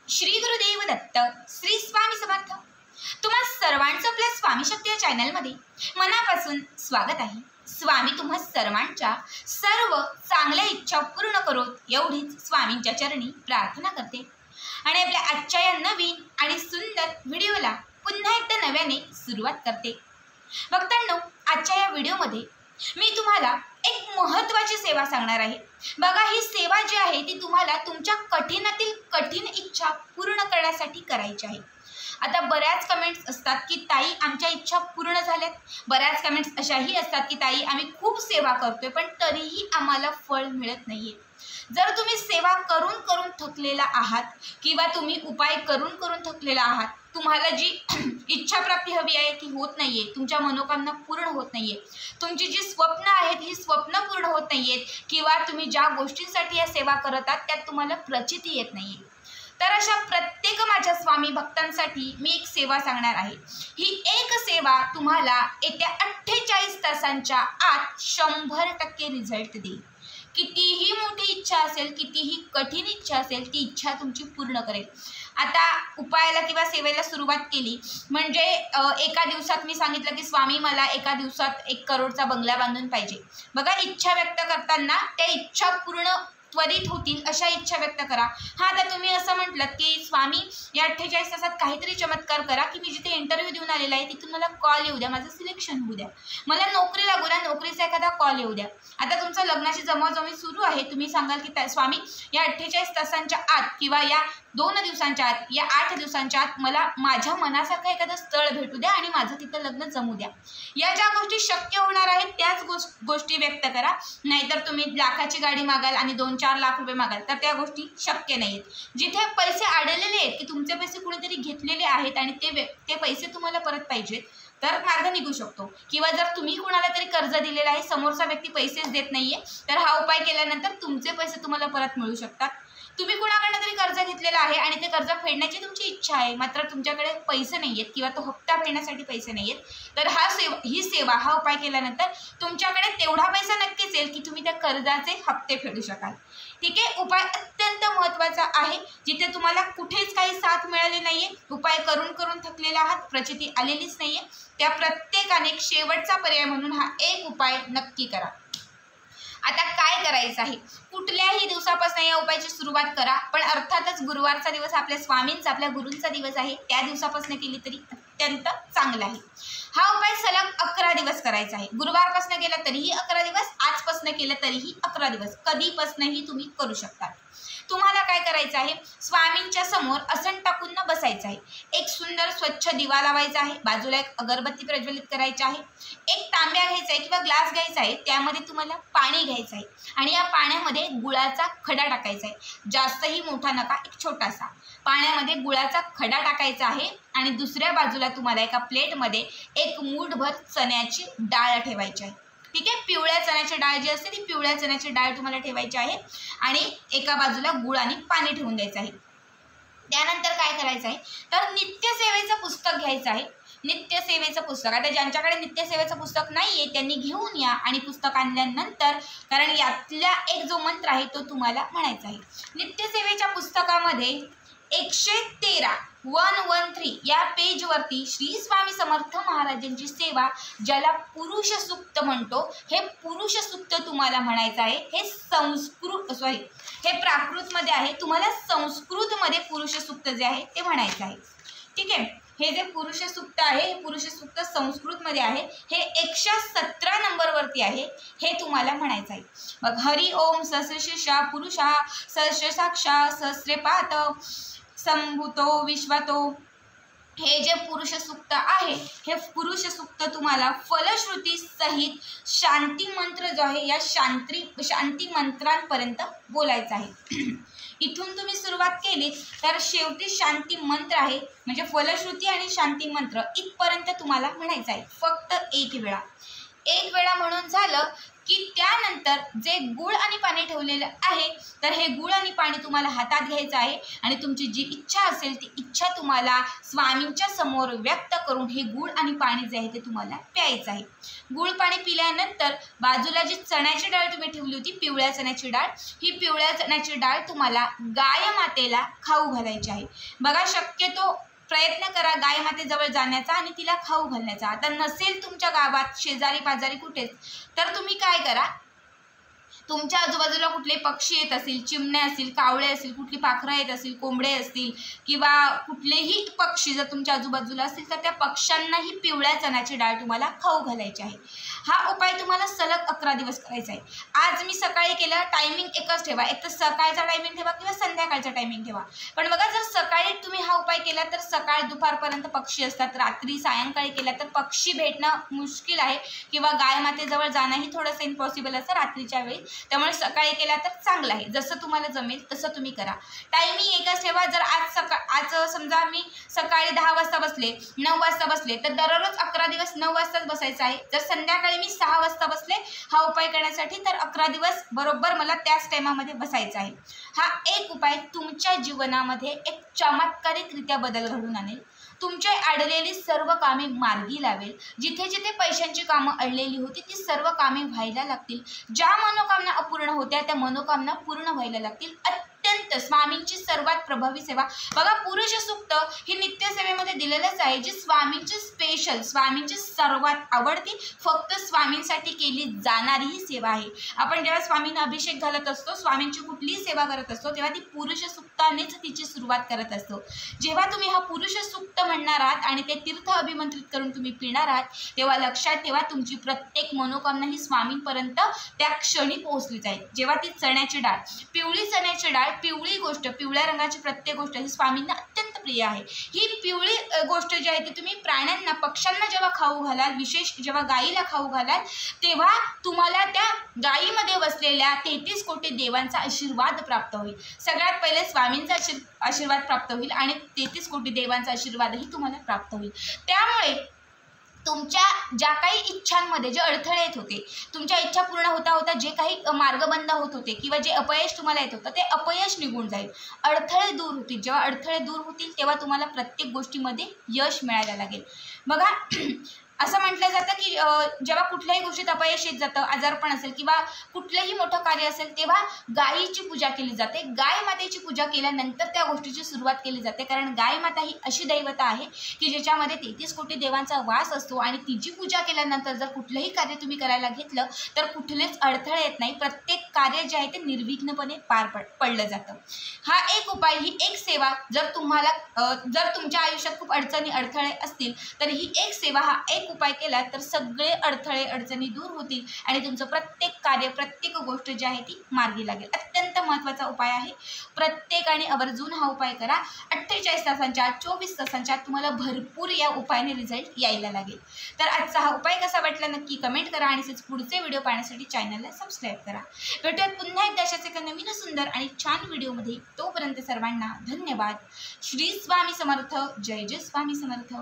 श्री गुरुदेव दत्त, श्री स्वामी समर्थ। तुम्हा सर्वांचं आपल्या स्वामी शक्ती या चॅनलमध्ये मनापासून स्वागत आहे। स्वामी तुम्हा सर्वांच्या सर्व चांगल्या इच्छा पूर्ण करोत एवढीच स्वामींच्या चरणी प्रार्थना करते आणि आपल्या आजच्या या नवीन आणि सुंदर व्हिडिओला पुन्हा एकदा नव्याने सुरुवात करते। भक्तांनो, आजच्या या व्हिडिओमध्ये मी तुम्हाला एक महत्त्वाची सेवा सांगणार आहे। बघा, ही सेवा जी आहे ती तुम्हाला तुमच्या कठीणातील कठीण इच्छा पूर्ण करण्यासाठी करायची आहे। आता बऱ्याच कमेंट्स असतात की ताई आमच्या इच्छा पूर्ण झाल्यात, बऱ्याच कमेंट्स अशाही असतात की ताई आम्ही खूप सेवा करतोय पण तरीही आम्हाला फळ मिळत नाहीये। जर तुम्ही सेवा करून करून थकलेला आहात किंवा तुम्ही उपाय करून करून थकलेला आहात, तुम्हाला जी इच्छा प्राप्ती हवी आहे ती होत नाहीये, तुमच्या मनोकामना पूर्ण होत नाहीये, तुमची जी स्वप्न आहेत ही स्वप्न पूर्ण होत नाहीयेत किंवा तुम्ही ज्या गोष्टींसाठी या सेवा करत आहात त्यात तुम्हाला प्रचिती येत नाहीये, तर अशा प्रत्येक माझ्या स्वामी भक्तांसाठी मी एक सेवा सांगणार आहे। ही एक सेवा तुम्हाला येत्या 48 तासांच्या आत 100% रिझल्ट देईल। कितीही मोठी इच्छा असेल, कितीही कठीण इच्छा असेल, ती इच्छा तुमची पूर्ण करेल। आता उपायाला किंवा सेवेला सुरुवात केली म्हणजे एका दिवसात मी सांगितलं की स्वामी मला एका दिवसात 1 करोडचा बंगला बांधून पाहिजे। बघा, इच्छा व्यक्त करताना त्या इच्छा पूर्ण त्वरित होतील अशा इच्छा व्यक्त करा। हा, आता तुम्ही असं म्हटलं की स्वामी या 48 तासात काहीतरी चमत्कार करा की मी जिथे इंटरव्ह्यू देऊन आलेला आहे तिथून मला कॉल येऊ द्या, माझं सिलेक्शन होऊ द्या, मला नोकरी लागू द्या, नोकरीचा एखादा कॉल येऊ द्या। आता तुमचं लग्नाची जमवाजमी सुरू आहे, तुम्ही सांगाल की स्वामी या 48 तासांच्या आत किंवा या 2 दिवसांच्या आत, या 8 दिवसांच्या आत मला माझ्या मनासारखं एखादं स्थळ भेटू द्या आणि माझं तिथं लग्न जमू द्या। या ज्या गोष्टी शक्य होणार आहेत त्याच गोष्टी व्यक्त करा, नाहीतर तुम्ही लाखाची गाडी मागाल आणि 2-4 लाख रुपये मागाल तर त्या गोष्टी शक्य नाहीत। जिथे पैसे अडलेले आहेत की तुमचे पैसे कुणीतरी घेतलेले आहेत आणि ते पैसे तुम्हाला परत पाहिजेत तर मार्ग निघू शकतो, किंवा जर तुम्ही कोणाला तरी कर्ज दिलेलं आहे, समोरचा व्यक्ती पैसेच देत नाहीये, तर हा उपाय केल्यानंतर तुमचे पैसे तुम्हाला परत मिळू शकतात। तुम्ही कुणाकडनं तरी कर्ज घेतलेलं आहे आणि ते कर्ज फेडण्याची तुमची इच्छा आहे, मात्र तुमच्याकडे पैसे नाही आहेत किंवा तो हप्ता फेडण्यासाठी पैसे नाही आहेत, तर ही सेवा हा उपाय केल्यानंतर तुमच्याकडे तेवढा पैसा नक्कीच येईल की तुम्ही त्या कर्जाचे हप्ते फेडू शकाल। ठीक आहे, उपाय अत्यंत महत्त्वाचा आहे। जिथे तुम्हाला कुठेच काही साथ मिळाली नाहीये, उपाय करून करून थकलेला आहात, प्रचिती आलेलीच नाहीये, त्या प्रत्येकाने एक शेवटचा पर्याय म्हणून हा एक उपाय नक्की करा। आता काय करायचं आहे, कुठल्याही दिवसापासून या उपायाची सुरुवात करा, पण अर्थातच गुरुवारचा दिवस आपल्या स्वामींचा, आपल्या गुरूंचा दिवस आहे, त्या दिवसापासून केली तरी अत्यंत चांगला आहे। हा उपाय सलग 11 दिवस करायचा आहे। गुरुवारपासून केला तरीही 11 दिवस, आजपासून केलं तरीही 11 दिवस, कधीपासूनही तुम्ही करू शकता। तुम्हाला काय करायचं आहे, स्वामींच्या समोर आसन टाकून बसायचं आहे, एक सुंदर स्वच्छ दिवा लावायचा आहे, बाजूला एक अगरबत्ती प्रज्वलित करायची आहे, एक तांब्या घ्यायचा आहे किंवा ग्लास घ्यायचा आहे, त्यामध्ये तुम्हाला पाणी घ्यायचं आहे आणि या पाण्यामध्ये गुळाचा खडा टाकायचा आहे, जास्तही मोठा नका, एक छोटासा। पाण्यामध्ये गुळाचा खडा टाकायचा आहे आणि दुसऱ्या बाजूला तुम्हाला एका प्लेटमध्ये एक मूठभर चण्याची डाळ ठेवायची आहे। ठीक आहे, पिवळ्या चण्याची डाळ जी असते ती पिवळ्या चण्याची डाळ तुम्हाला ठेवायची आहे आणि एका बाजूला गुळ आणि पाणी ठेवून द्यायचं आहे। त्यानंतर काय करायचं आहे, तर नित्यसेवेचं पुस्तक घ्यायचं आहे। नित्यसेवेचं पुस्तक, आता ज्यांच्याकडे नित्यसेवेचं पुस्तक नाहीये त्यांनी घेऊन या आणि पुस्तक आणल्यानंतर, कारण यातला एक जो मंत्र आहे तो तुम्हाला म्हणायचा आहे। नित्यसेवेच्या पुस्तकामध्ये 113 या पेजवरती श्री स्वामी समर्थ महाराजांची सेवा, ज्याला पुरुष सूक्त म्हणतो, हे पुरुष सूक्त तुम्हाला म्हणायचं आहे। हे प्राकृतमध्ये आहे, तुम्हाला संस्कृतमध्ये पुरुष सूक्त जे आहे ते म्हणायचं आहे। ठीक आहे, हे जे पुरुष सूक्त आहे हे पुरुष सूक्त संस्कृतमध्ये आहे, हे 117 नंबरवरती आहे, हे तुम्हाला म्हणायचं आहे। मग हरि ओम सहस्रशीर्षा पुरुषा सहस्र साक्षा सहस्रपात संभूतो विश्वतो, हे जे पुरुष सूक्त आहे हे पुरुष सूक्त तुम्हाला फलश्रुती सहित शांती मंत्र जो आहे या शांती मंत्रांपर्यंत बोलायचं आहे। इथून तुम्ही सुरुवात केली तर शेवटी शांती मंत्र आहे, म्हणजे फलश्रुती आणि शांती मंत्र इथपर्यंत तुम्हाला म्हणायचं आहे, फक्त एक वेळा म्हणून झालं की त्यानंतर जे गूळ आणि पाणी ठेवलेलं आहे तर हे गूळ आणि पाणी तुम्हाला हातात घ्यायचं आहे आणि तुमची जी इच्छा असेल ती इच्छा तुम्हाला स्वामींच्या समोर व्यक्त करून हे गूळ आणि पाणी जे आहे ते तुम्हाला प्यायचं आहे। गूळ पाणी पिल्यानंतर बाजूला जी चण्याची डाळ तुम्ही ठेवली होती, पिवळ्या चण्याची डाळ, ही पिवळ्या चण्याची डाळ तुम्हाला गाय मातेला खाऊ घालायची आहे। बघा, शक्यतो प्रयत्न करा गाय मातेजवळ जाण्याचा आणि तिला खाऊ घालण्याचा। आता नसेल तुमच्या गावात शेजारी पाजारी कुठेच तर तुम्ही काय करा, तुमच्या आजूबाजूला कुठले पक्षी येत असतील, चिमण्या असतील, कावळे असतील, कुठली पाखरं येत असतील, कोंबडे असतील किंवा कुठलेही पक्षी जर तुमच्या आजूबाजूला असतील तर त्या पक्ष्यांनाही पिवळ्या चण्याची डाळ तुम्हाला खाऊ घालायची आहे। हा उपाय तुम्हाला सलग 11 दिवस करायचा आहे। आज मी सकाळी केलं, टायमिंग एकच ठेवा, एक तर सकाळचा टायमिंग ठेवा किंवा संध्याकाळचा टायमिंग ठेवा। पण बघा, जर सकाळी तुम्ही हा उपाय केला तर सकाळ दुपारपर्यंत पक्षी असतात, रात्री सायंकाळी केला तर पक्षी भेटणं मुश्किल आहे किंवा गाय मातेजवळ जाणंही थोडंसं इम्पॉसिबल असतं रात्रीच्या वेळी। त्यामुळे सकाळी केला तर चांगलं आहे, जसं तुम्हाला जमेल तसं तुम्ही करा। टायमिंग एकच ठेवा। जर आज समजा मी सकाळी 10 वाजता बसले, 9 वाजता बसले तर दररोज 11 दिवस 9 वाजताच बसायचं आहे। जर संध्याकाळी मी 6 वाजता बसले हा उपाय करण्यासाठी तर 11 दिवस बरोबर मला त्याच टायमामध्ये बसायचं आहे। हा एक उपाय तुमच्या जीवनामध्ये एक चमत्कारिकरित्या बदल घडून आणेल, तुमच्या अडलेली सर्व कामे मार्गी लावेल। जिथे जिथे पैशांची कामं अडलेली होती ती सर्व कामे व्हायला लागतील, ज्या मनोकामना अपूर्ण होत्या त्या मनोकामना पूर्ण व्हायला लागतील। अत्यंत स्वामींची सर्वात प्रभावी सेवा बघा, पुरुष सूक्त ही नित्यसेवेमध्ये दिलेलंच आहे, जी स्वामींची स्पेशल, स्वामींची सर्वात आवडती, फक्त स्वामींसाठी केली जाणारी ही सेवा आहे। आपण जेव्हा स्वामींना अभिषेक घालत असतो, स्वामींची कुठलीही सेवा करत असतो तेव्हा ती पुरुष सूक्तानेच तिची सुरुवात करत असतो। जेव्हा तुम्ही हा पुरुष सूक्त म्हणणार आहात आणि ते तीर्थ अभिमंत्रित करून तुम्ही पिणार आहात तेव्हा लक्षात ठेवा, तुमची प्रत्येक मनोकामना ही स्वामींपर्यंत त्या क्षणी पोहोचली जाईल। जेव्हा ती चण्याची डाळ, पिवळी चण्याची डाळ, पिवळी गोष्ट, पिवळ्या रंगाची प्रत्येक गोष्ट ही स्वामींना अत्यंत प्रिय आहे। ही पिवळी गोष्ट जी आहे ती तुम्ही प्राण्यांना, पक्ष्यांना जेव्हा खाऊ घालाल, विशेष जेव्हा गायीला खाऊ घालाल तेव्हा तुम्हाला त्या गायीमध्ये बसलेल्या 33 कोटी देवांचा आशीर्वाद प्राप्त होईल। सगळ्यात पहिले स्वामींचा आशीर्वाद प्राप्त होईल आणि 33 कोटी देवांचा आशीर्वादही तुम्हाला प्राप्त होईल। त्यामुळे तुमच्या ज्या काही इच्छांमध्ये जे अडथळे येत होते, तुमच्या इच्छा पूर्ण होता होता जे काही मार्ग बंद होत होते किंवा जे अपयश तुम्हाला येत होतं ते अपयश निघून जाईल, अडथळे दूर होतील। जेव्हा अडथळे दूर होतील तेव्हा तुम्हाला प्रत्येक गोष्टीमध्ये यश मिळायला लागेल। बघा, असं म्हटलं जातं की जेव्हा कुठल्याही गोष्टीत अपयश येत जातं, आजारपण असेल किंवा कुठलंही मोठं कार्य असेल तेव्हा गायीची पूजा केली जाते। गाय मातेची पूजा केल्यानंतर त्या गोष्टीची सुरुवात केली जाते, कारण गाय माता ही अशी दैवता आहे की ज्याच्यामध्ये 33 कोटी देवांचा वास असतो आणि तिची पूजा केल्यानंतर जर कुठलंही कार्य तुम्ही करायला घेतलं तर कुठलेच अडथळे येत नाही, प्रत्येक कार्य जे आहे ते निर्विघ्नपणे पार पडलं जातं। हा एक उपाय, ही एक सेवा जर तुमच्या आयुष्यात खूप अडथळे असतील तर ही एक सेवा, हा एक उपाय केला तर सगळे अडथळे अडचणी दूर होतील आणि तुमचं प्रत्येक कार्य, प्रत्येक गोष्ट जी आहे ती मार्गी लागेल। अत्यंत महत्त्वाचा उपाय आहे, प्रत्येकाने आवर्जून हा उपाय करा। 48 तासांच्या 24 तासांच्या तुम्हाला भरपूर या उपायाने रिझल्ट यायला लागेल। तर आजचा हा उपाय कसा वाटला नक्की कमेंट करा आणि पुढचे व्हिडिओ पाहण्यासाठी चॅनलला सबस्क्राईब करा। भेटूयात पुन्हा एकदा अशाच एका नवीन सुंदर आणि छान व्हिडिओमध्ये। तोपर्यंत सर्वांना धन्यवाद। श्री स्वामी समर्थ। जय जय स्वामी समर्थ।